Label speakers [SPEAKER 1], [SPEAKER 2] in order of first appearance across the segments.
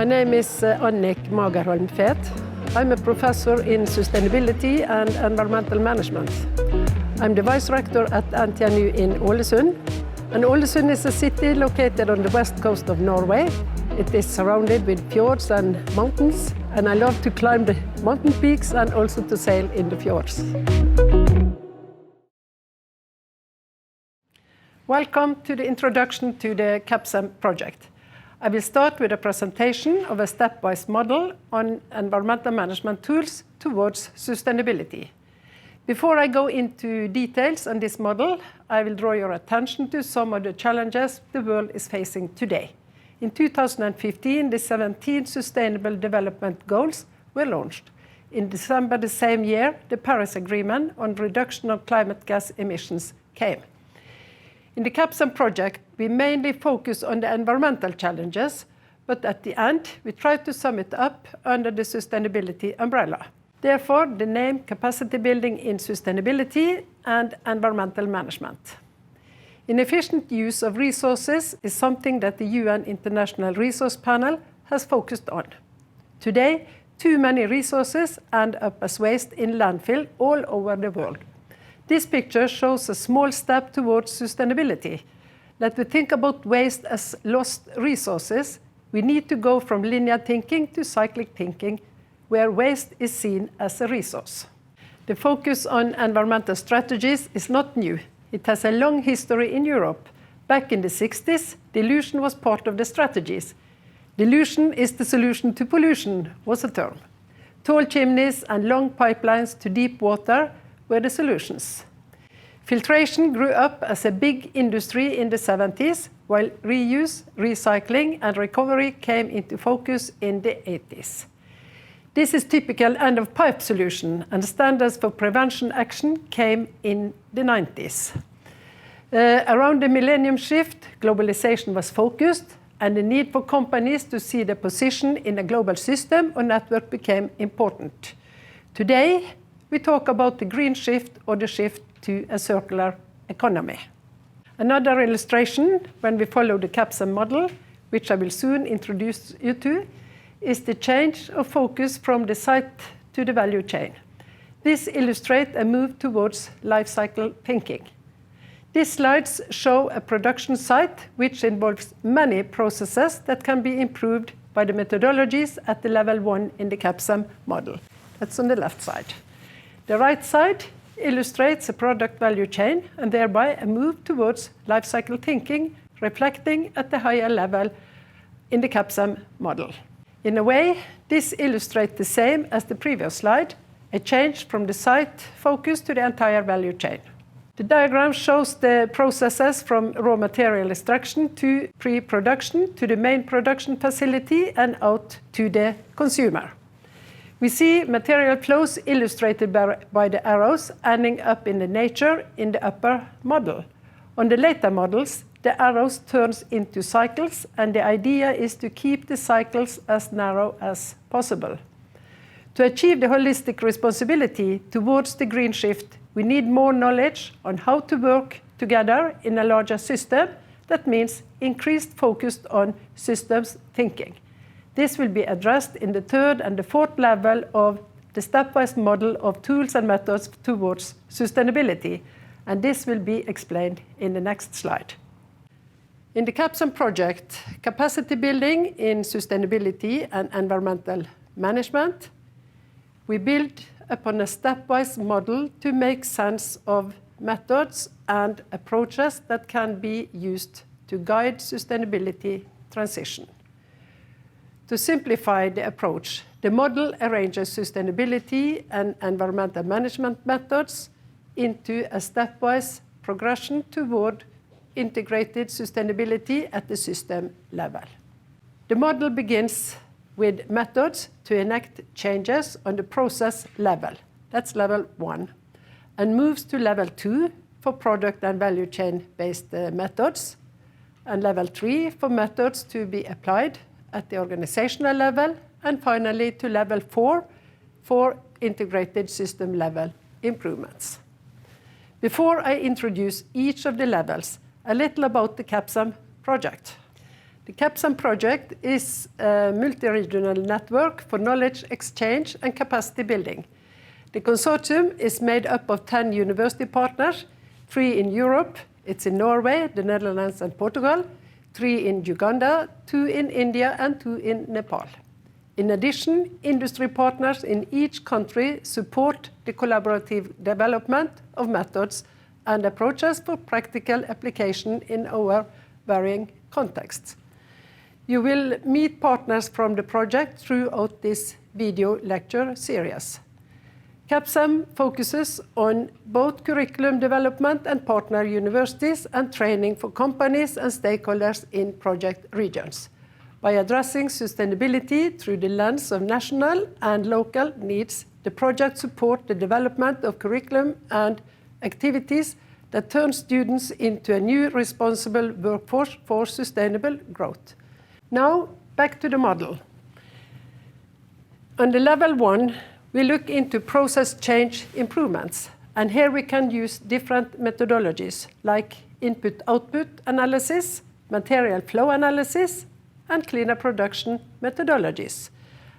[SPEAKER 1] My name is Annik Magerholm-Fet. I'm a professor in sustainability and environmental management. I'm the vice rector at NTNU in Ålesund. And Ålesund is a city located on the west coast of Norway. It is surrounded with fjords and mountains, and I love to climb the mountain peaks and also to sail in the fjords. Welcome to the introduction to the CapSEM project. I will start with a presentation of a stepwise model on environmental management tools towards sustainability. Before I go into details on this model, I will draw your attention to some of the challenges the world is facing today. In 2015, the 17 Sustainable Development Goals were launched. In December the same year, the Paris Agreement on reduction of climate gas emissions came. In the CapSEM project, we mainly focus on the environmental challenges, but at the end, we try to sum it up under the sustainability umbrella. Therefore, the name Capacity Building in Sustainability and Environmental Management. Inefficient use of resources is something that the UN International Resource Panel has focused on. Today, too many resources end up as waste in landfill all over the world. This picture shows a small step towards sustainability. Let we think about waste as lost resources. We need to go from linear thinking to cyclic thinking, where waste is seen as a resource. The focus on environmental strategies is not new. It has a long history in Europe. Back in the 60s, dilution was part of the strategies. Dilution is the solution to pollution, was a term. Tall chimneys and long pipelines to deep water were the solutions. Filtration grew up as a big industry in the 70s, while reuse, recycling, and recovery came into focus in the 80s. This is typical end-of-pipe solution, and standards for prevention action came in the 90s. Around the millennium shift, globalization was focused, and the need for companies to see their position in a global system or network became important. Today, we talk about the green shift or the shift to a circular economy. Another illustration, when we follow the CapSEM model, which I will soon introduce you to, is the change of focus from the site to the value chain. This illustrates a move towards life cycle thinking. These slides show a production site which involves many processes that can be improved by the methodologies at the level 1 in the CapSEM model. That's on the left side. The right side illustrates a product value chain and thereby a move towards life cycle thinking, reflecting at the higher level in the CapSEM model. In a way, this illustrates the same as the previous slide, a change from the site focus to the entire value chain. The diagram shows the processes from raw material extraction to pre-production to the main production facility and out to the consumer. We see material flows illustrated by the arrows ending up in the nature in the upper model. On the later models, the arrows turns into cycles, and the idea is to keep the cycles as narrow as possible. To achieve the holistic responsibility towards the green shift, we need more knowledge on how to work together in a larger system. That means increased focus on systems thinking. This will be addressed in the third and the fourth level of the stepwise model of tools and methods towards sustainability, and this will be explained in the next slide. In the CapSEM project, Capacity Building in Sustainability and Environmental Management, we build upon a stepwise model to make sense of methods and approaches that can be used to guide sustainability transition. To simplify the approach, the model arranges sustainability and environmental management methods into a stepwise progression toward integrated sustainability at the system level. The model begins with methods to enact changes on the process level. That's level 1, and moves to level 2 for product and value chain-based methods, and level 3 for methods to be applied at the organizational level, and finally to level 4 for integrated system level improvements. Before I introduce each of the levels, a little about the CapSEM project. The CapSEM project is a multi-regional network for knowledge exchange and capacity building. The consortium is made up of 10 university partners, 3 in Europe, it's in Norway, the Netherlands and Portugal, 3 in Uganda, 2 in India and 2 in Nepal. In addition, industry partners in each country support the collaborative development of methods and approaches for practical application in our varying contexts. You will meet partners from the project throughout this video lecture series. CapSEM focuses on both curriculum development and partner universities and training for companies and stakeholders in project regions. By addressing sustainability through the lens of national and local needs, the project supports the development of curriculum and activities that turn students into a new responsible workforce for sustainable growth. Now, back to the model. On the level 1, we look into process change improvements, and here we can use different methodologies like input-output analysis, material flow analysis, and cleaner production methodologies.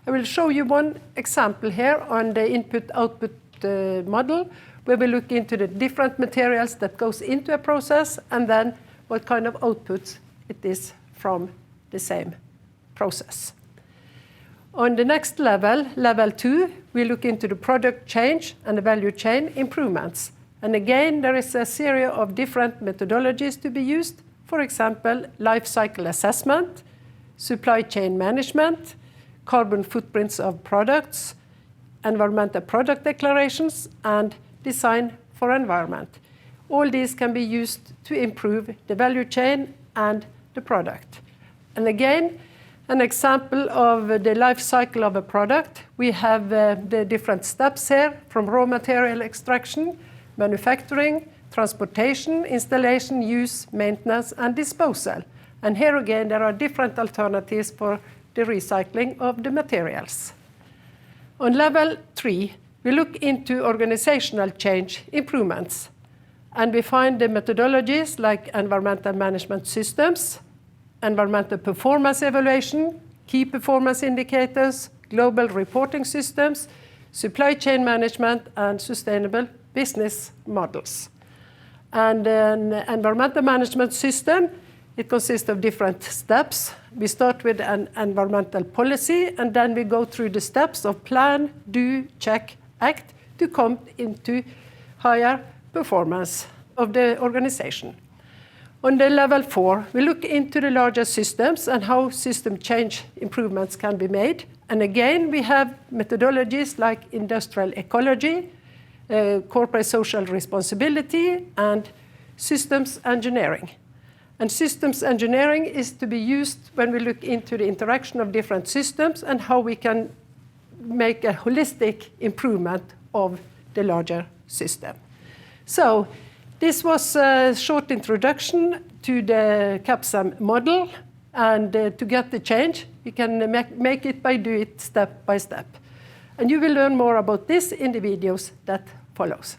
[SPEAKER 1] I will show you one example here on the input-output model, where we look into the different materials that goes into a process and then what kind of output it is from the same process. On the next level, level 2, we look into the product change and the value chain improvements. And again, there is a series of different methodologies to be used. For example, life cycle assessment, supply chain management, carbon footprints of products, environmental product declarations, and design for environment. All these can be used to improve the value chain and the product. And again, an example of the life cycle of a product. We have the different steps here, from raw material extraction, manufacturing, transportation, installation, use, maintenance, and disposal. And here again, there are different alternatives for the recycling of the materials. On level 3, we look into organizational change improvements. And we find the methodologies like environmental management systems, environmental performance evaluation, key performance indicators, global reporting systems, supply chain management, and sustainable business models. And an environmental management system, it consists of different steps. We start with an environmental policy, and then we go through the steps of plan, do, check, act, to come into higher performance of the organization. On the level 4, we look into the larger systems and how system change improvements can be made. And again, we have methodologies like industrial ecology, corporate social responsibility, and systems engineering. And systems engineering is to be used when we look into the interaction of different systems and how we can make a holistic improvement of the larger system. So this was a short introduction to the CapSEM model, and to get the change, you can make it by doing it step by step. And you will learn more about this in the videos that follows.